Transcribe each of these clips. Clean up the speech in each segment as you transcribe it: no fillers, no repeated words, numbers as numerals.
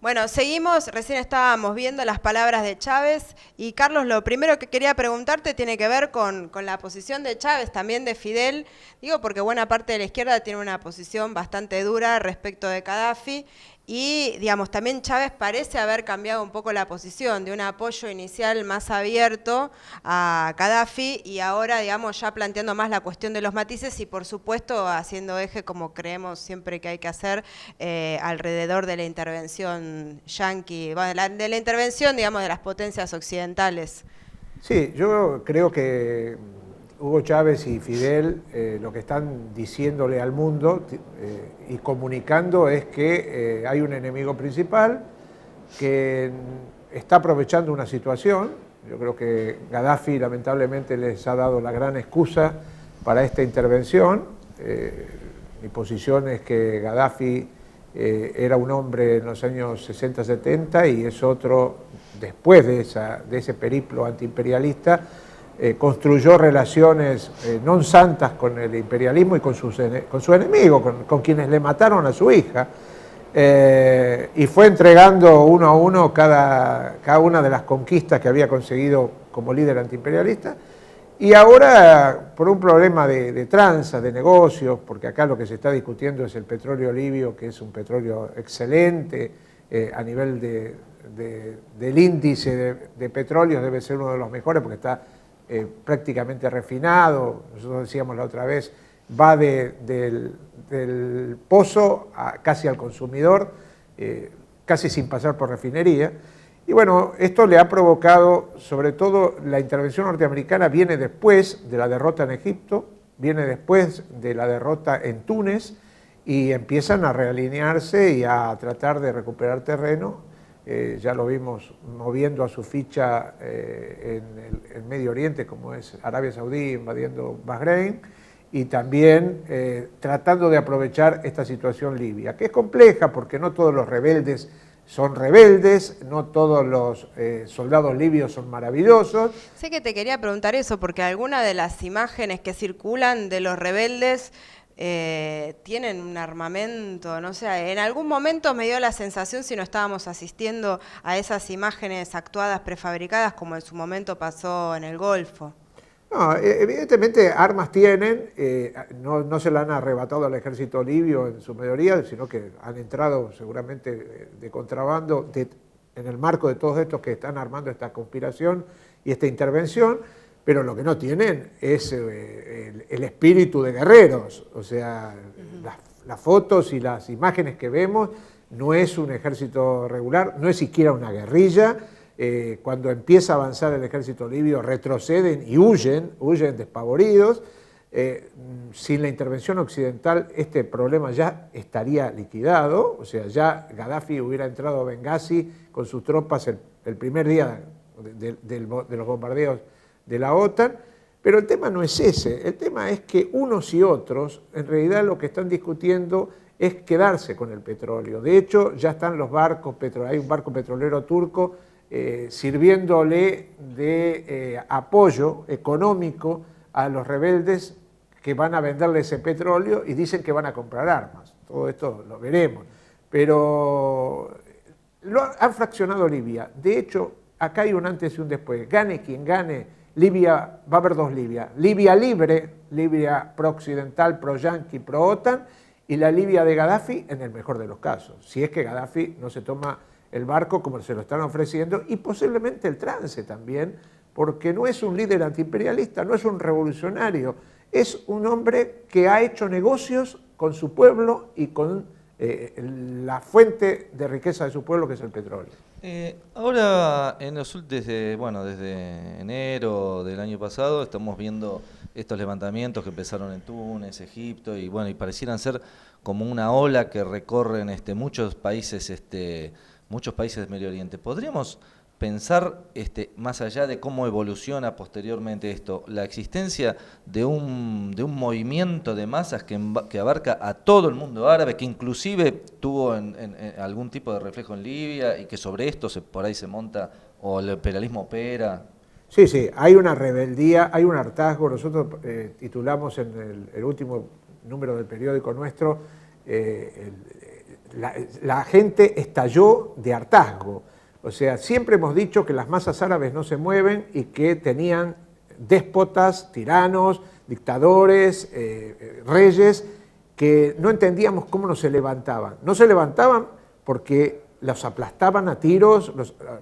Bueno, seguimos, recién estábamos viendo las palabras de Chávez y Carlos, lo primero que quería preguntarte tiene que ver con la posición de Chávez, también de Fidel, digo porque buena parte de la izquierda tiene una posición bastante dura respecto de Gaddafi y, digamos, también Chávez parece haber cambiado un poco la posición de un apoyo inicial más abierto a Gaddafi y ahora, digamos, ya planteando más la cuestión de los matices y, por supuesto, haciendo eje, como creemos siempre que hay que hacer, alrededor de la intervención yanqui, bueno, de la intervención, digamos, de las potencias occidentales. Sí, yo creo que Hugo Chávez y Fidel lo que están diciéndole al mundo y comunicando es que hay un enemigo principal que está aprovechando una situación. Yo creo que Gaddafi lamentablemente les ha dado la gran excusa para esta intervención. Mi posición es que Gaddafi era un hombre en los años 60-70 y es otro después de ese periplo antiimperialista. Construyó relaciones non santas con el imperialismo y con su enemigo, con quienes le mataron a su hija, y fue entregando uno a uno cada una de las conquistas que había conseguido como líder antiimperialista. Y ahora, por un problema de tranza, de negocios, porque acá lo que se está discutiendo es el petróleo libio, que es un petróleo excelente a nivel del índice de petróleos, debe ser uno de los mejores porque está prácticamente refinado. Nosotros decíamos la otra vez, va del pozo casi al consumidor, casi sin pasar por refinería. Y bueno, esto le ha provocado, sobre todo la intervención norteamericana viene después de la derrota en Egipto, viene después de la derrota en Túnez y empiezan a realinearse y a tratar de recuperar terreno. Ya lo vimos moviendo a su ficha en el Medio Oriente, como es Arabia Saudí, invadiendo Bahrein, y también tratando de aprovechar esta situación libia, que es compleja porque no todos los rebeldes son rebeldes, no todos los soldados libios son maravillosos. Sé que te quería preguntar eso, porque algunas de las imágenes que circulan de los rebeldes tienen un armamento, no sé, en algún momento me dio la sensación si no estábamos asistiendo a esas imágenes actuadas prefabricadas como en su momento pasó en el Golfo. No, evidentemente armas tienen, no se la han arrebatado al ejército libio en su mayoría, sino que han entrado seguramente de contrabando en el marco de todos estos que están armando esta conspiración y esta intervención, pero lo que no tienen es el espíritu de guerreros. O sea, las fotos y las imágenes que vemos no es un ejército regular, no es siquiera una guerrilla. Cuando empieza a avanzar el ejército libio retroceden y huyen despavoridos. Sin la intervención occidental este problema ya estaría liquidado, o sea, ya Gaddafi hubiera entrado a Benghazi con sus tropas el primer día de los bombardeos de la OTAN, pero el tema no es ese, el tema es que unos y otros en realidad lo que están discutiendo es quedarse con el petróleo. De hecho, ya están los barcos petroleros, hay un barco petrolero turco sirviéndole de apoyo económico a los rebeldes que van a venderle ese petróleo y dicen que van a comprar armas. Todo esto lo veremos. Pero han fraccionado Libia. De hecho, acá hay un antes y un después. Gane quien gane, Libia, va a haber dos Libias. Libia libre, Libia pro-occidental, pro-yanqui, pro-OTAN, y la Libia de Gaddafi en el mejor de los casos. Si es que Gaddafi no se toma el barco como se lo están ofreciendo y posiblemente el trance también, porque no es un líder antiimperialista, no es un revolucionario, es un hombre que ha hecho negocios con su pueblo y con la fuente de riqueza de su pueblo, que es el petróleo. Ahora, desde enero del año pasado, estamos viendo estos levantamientos que empezaron en Túnez, Egipto, y parecieran ser como una ola que recorren muchos países del Medio Oriente. ¿Podríamos pensar, más allá de cómo evoluciona posteriormente esto, la existencia de un movimiento de masas que abarca a todo el mundo árabe, que inclusive tuvo en algún tipo de reflejo en Libia y que sobre esto por ahí se monta o el imperialismo opera? Sí, sí, hay una rebeldía, hay un hartazgo. Nosotros titulamos en el último número del periódico nuestro la gente estalló de hartazgo. O sea, siempre hemos dicho que las masas árabes no se mueven y que tenían déspotas, tiranos, dictadores, reyes, que no entendíamos cómo no se levantaban. No se levantaban porque los aplastaban a tiros,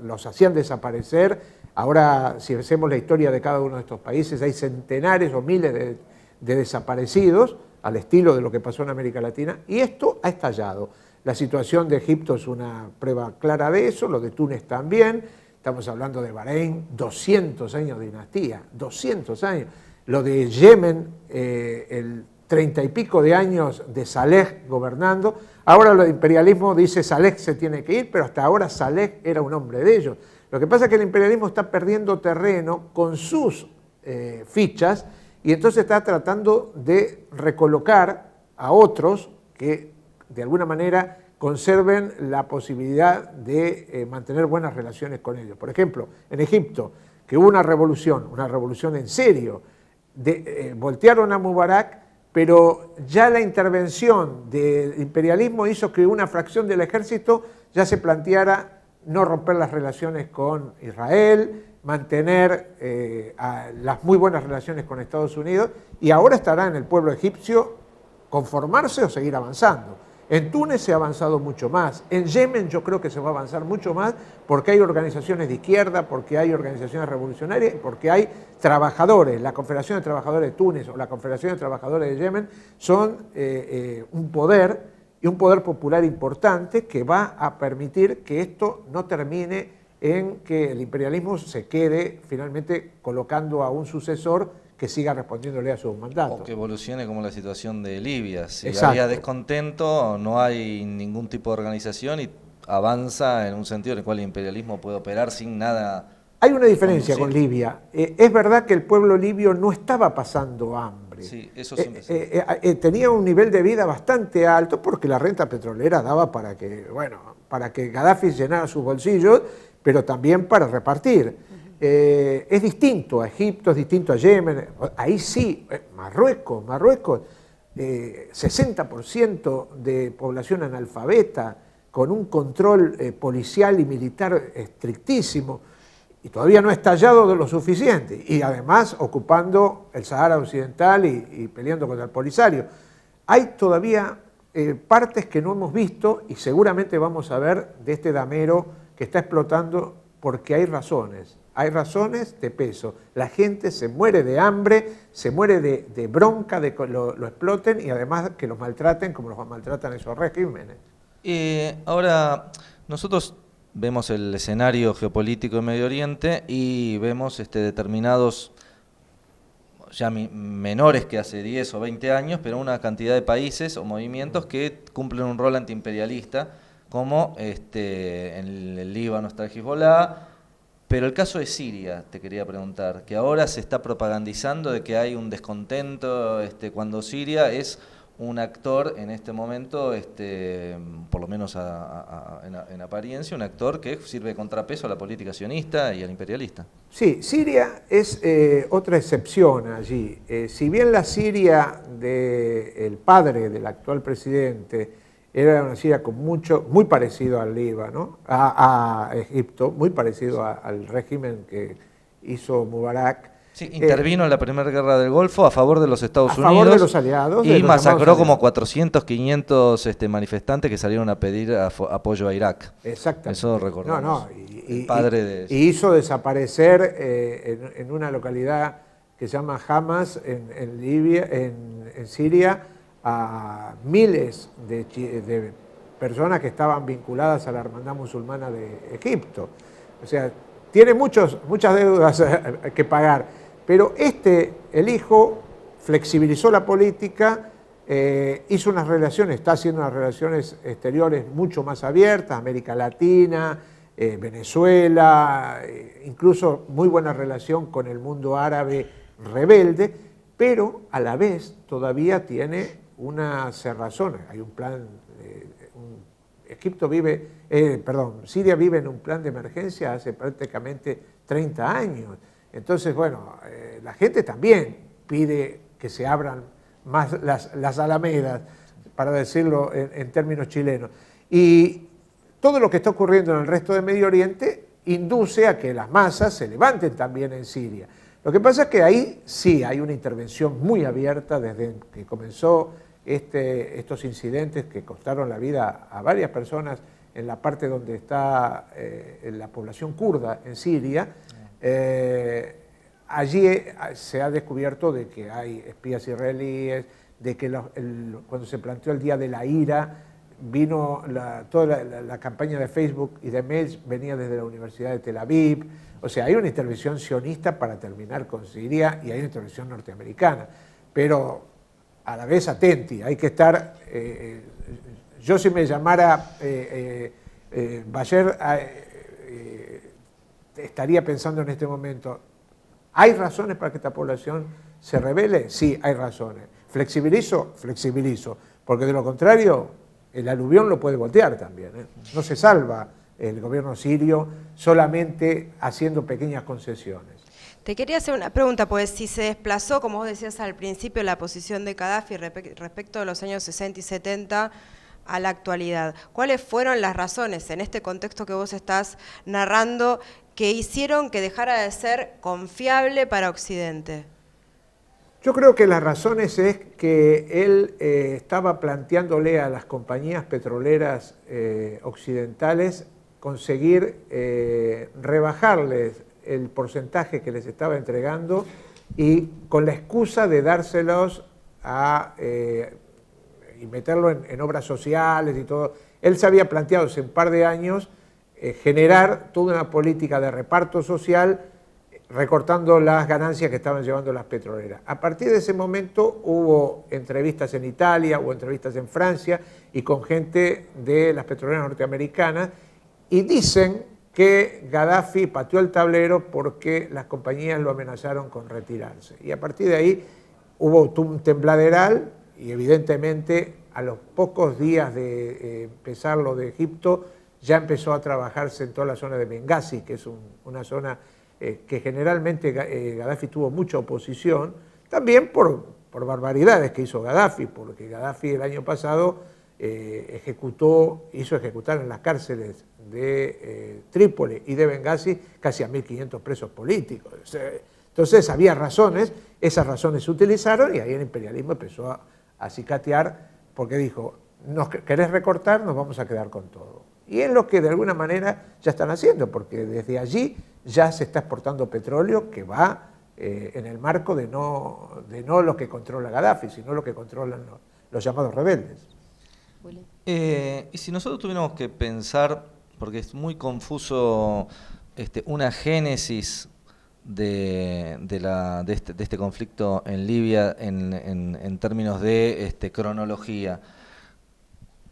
los hacían desaparecer. Ahora, si hacemos la historia de cada uno de estos países, hay centenares o miles de desaparecidos, al estilo de lo que pasó en América Latina, y esto ha estallado. La situación de Egipto es una prueba clara de eso, lo de Túnez también. Estamos hablando de Bahrein, 200 años de dinastía, 200 años. Lo de Yemen, el 30 y pico de años de Saleh gobernando. Ahora lo de imperialismo dice Saleh se tiene que ir, pero hasta ahora Saleh era un hombre de ellos. Lo que pasa es que el imperialismo está perdiendo terreno con sus fichas y entonces está tratando de recolocar a otros que de alguna manera conserven la posibilidad de mantener buenas relaciones con ellos. Por ejemplo, en Egipto, que hubo una revolución en serio, voltearon a Mubarak, pero ya la intervención del imperialismo hizo que una fracción del ejército ya se planteara no romper las relaciones con Israel, mantener las muy buenas relaciones con Estados Unidos, y ahora estará en el pueblo egipcio conformarse o seguir avanzando. En Túnez se ha avanzado mucho más, en Yemen yo creo que se va a avanzar mucho más porque hay organizaciones de izquierda, porque hay organizaciones revolucionarias, porque hay trabajadores. La Confederación de Trabajadores de Túnez o la Confederación de Trabajadores de Yemen son un poder y un poder popular importante que va a permitir que esto no termine en que el imperialismo se quede finalmente colocando a un sucesor que siga respondiéndole a sus mandatos. O que evolucione como la situación de Libia. Si Exacto. había descontento, no hay ningún tipo de organización y avanza en un sentido en el cual el imperialismo puede operar sin nada. Hay una diferencia con Libia. Es verdad que el pueblo libio no estaba pasando hambre. Sí, eso siempre tenía un nivel de vida bastante alto porque la renta petrolera daba para que Gaddafi llenara sus bolsillos, pero también para repartir. Es distinto a Egipto, es distinto a Yemen, ahí sí, Marruecos, 60% de población analfabeta, con un control policial y militar estrictísimo, y todavía no ha estallado de lo suficiente, y además ocupando el Sahara Occidental y peleando contra el Polisario. Hay todavía partes que no hemos visto y seguramente vamos a ver de este damero que está explotando porque hay razones de peso. La gente se muere de hambre, se muere de bronca de que lo exploten y además que los maltraten como los maltratan esos regímenes. Ahora, nosotros vemos el escenario geopolítico en Medio Oriente y vemos determinados, ya menores que hace 10 o 20 años, pero una cantidad de países o movimientos que cumplen un rol antiimperialista, como en el Líbano está el Hezbollah. Pero el caso de Siria, te quería preguntar, que ahora se está propagandizando de que hay un descontento cuando Siria es un actor en este momento, por lo menos en apariencia, un actor que sirve de contrapeso a la política sionista y al imperialista. Sí, Siria es otra excepción allí. Si bien la Siria del padre del actual presidente era una Siria muy parecido al Líbano, a Egipto, muy parecido al régimen que hizo Mubarak. Sí, intervino en la Primera Guerra del Golfo a favor de los Estados Unidos. A favor de los aliados. Y masacró como 400, 500 manifestantes que salieron a pedir apoyo a Irak. Exactamente. Eso recordamos. Y hizo desaparecer en una localidad que se llama Hamas, en Siria, a miles de personas que estaban vinculadas a la hermandad musulmana de Egipto. O sea, tiene muchas deudas que pagar, pero el hijo flexibilizó la política, hizo unas relaciones, está haciendo unas relaciones exteriores mucho más abiertas, América Latina, Venezuela, incluso muy buena relación con el mundo árabe rebelde, pero a la vez todavía tiene una cerrazón. Hay un plan, Siria vive en un plan de emergencia hace prácticamente 30 años. Entonces, la gente también pide que se abran más las alamedas, para decirlo en términos chilenos. Y todo lo que está ocurriendo en el resto de Medio Oriente induce a que las masas se levanten también en Siria. Lo que pasa es que ahí sí hay una intervención muy abierta desde que comenzó estos incidentes que costaron la vida a varias personas en la parte donde está la población kurda en Siria. Allí se ha descubierto de que hay espías israelíes, de que cuando se planteó el Día de la Ira, vino toda la campaña de Facebook y de mails venía desde la Universidad de Tel Aviv. O sea, hay una intervención sionista para terminar con Siria y hay una intervención norteamericana. Pero a la vez atenti, hay que estar... yo si me llamara Bayer, estaría pensando en este momento, ¿hay razones para que esta población se rebele? Sí, hay razones. ¿Flexibilizo? Flexibilizo. Porque de lo contrario, el aluvión lo puede voltear también. No se salva el gobierno sirio solamente haciendo pequeñas concesiones. Te quería hacer una pregunta, pues si se desplazó, como vos decías al principio, la posición de Gaddafi respecto de los años 60 y 70 a la actualidad, ¿cuáles fueron las razones en este contexto que vos estás narrando que hicieron que dejara de ser confiable para Occidente? Yo creo que las razones es que él estaba planteándole a las compañías petroleras occidentales conseguir rebajarles el porcentaje que les estaba entregando y con la excusa de dárselos y meterlo en obras sociales y todo. Él se había planteado hace un par de años generar toda una política de reparto social recortando las ganancias que estaban llevando las petroleras. A partir de ese momento hubo entrevistas en Italia, hubo entrevistas en Francia y con gente de las petroleras norteamericanas y dicen que Gaddafi pateó el tablero porque las compañías lo amenazaron con retirarse. Y a partir de ahí hubo un tembladeral y evidentemente a los pocos días de empezar lo de Egipto ya empezó a trabajarse en toda la zona de Benghazi, que es una zona que generalmente Gaddafi tuvo mucha oposición, también por barbaridades que hizo Gaddafi, porque Gaddafi el año pasado hizo ejecutar en las cárceles de Trípoli y de Benghazi casi a 1.500 presos políticos. Entonces había razones, esas razones se utilizaron y ahí el imperialismo empezó a cicatear porque dijo, ¿nos querés recortar? Nos vamos a quedar con todo. Y es lo que de alguna manera ya están haciendo, porque desde allí ya se está exportando petróleo que va en el marco de no lo que controla Gaddafi, sino lo que controlan los llamados rebeldes. Y si nosotros tuviéramos que pensar, porque es muy confuso una génesis de este conflicto en Libia en términos de cronología,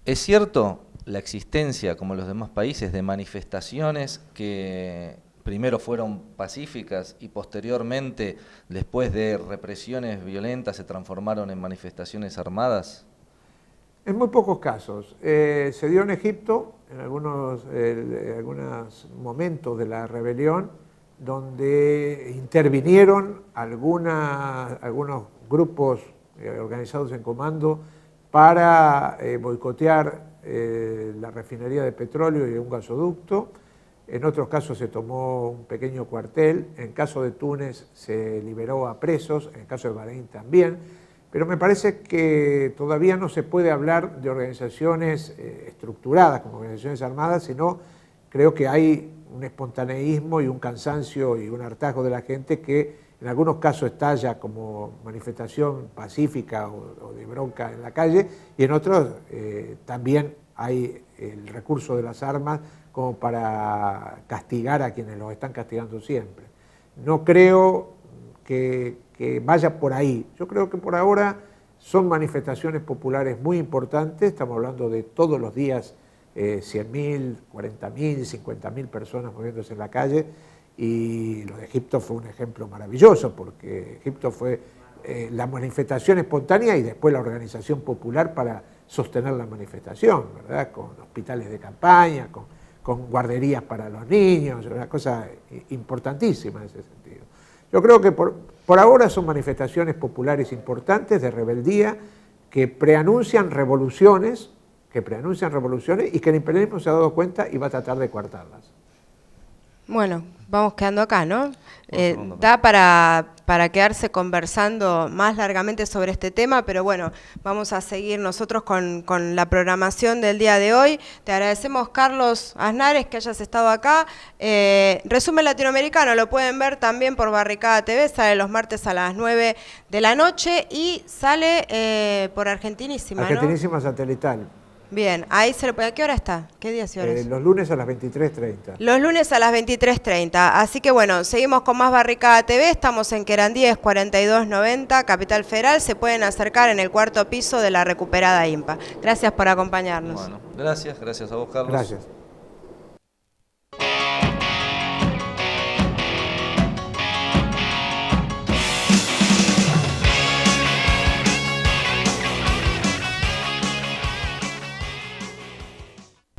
¿es cierto la existencia, como los demás países, de manifestaciones que primero fueron pacíficas y posteriormente, después de represiones violentas, se transformaron en manifestaciones armadas? En muy pocos casos. Se dio en Egipto, en algunos momentos de la rebelión, donde intervinieron algunos grupos organizados en comando para boicotear la refinería de petróleo y un gasoducto. En otros casos se tomó un pequeño cuartel, en el caso de Túnez se liberó a presos, en el caso de Bahrein también, pero me parece que todavía no se puede hablar de organizaciones estructuradas como organizaciones armadas, sino creo que hay un espontaneísmo y un cansancio y un hartazgo de la gente que en algunos casos estalla como manifestación pacífica o de bronca en la calle, y en otros también hay el recurso de las armas como para castigar a quienes los están castigando siempre. No creo que vaya por ahí. Yo creo que por ahora son manifestaciones populares muy importantes, estamos hablando de todos los días 100.000, 40.000, 50.000 personas moviéndose en la calle, y lo de Egipto fue un ejemplo maravilloso, porque Egipto fue la manifestación espontánea y después la organización popular para sostener la manifestación, ¿verdad? Con hospitales de campaña, con guarderías para los niños, una cosa importantísima en ese sentido. Yo creo que por ahora son manifestaciones populares importantes de rebeldía que preanuncian revoluciones que preanuncian revoluciones y que el imperialismo se ha dado cuenta y va a tratar de coartarlas. Bueno, vamos quedando acá, ¿no? Vamos Da para quedarse conversando más largamente sobre este tema, pero bueno, vamos a seguir nosotros con la programación del día de hoy. Te agradecemos, Carlos Aznares, que hayas estado acá. Resumen Latinoamericano lo pueden ver también por Barricada TV, sale los martes a las 9 de la noche y sale por Argentinísima, ¿no? Argentinísima satelital. Bien, ahí se lo puede. ¿A qué hora está? ¿Qué días y horas? Los lunes a las 23:30. Los lunes a las 23:30. Así que bueno, seguimos con más Barricada TV. Estamos en Querandíes 4290, Capital Federal. Se pueden acercar en el 4º piso de la recuperada IMPA. Gracias por acompañarnos. Bueno, gracias a vos, Carlos. Gracias.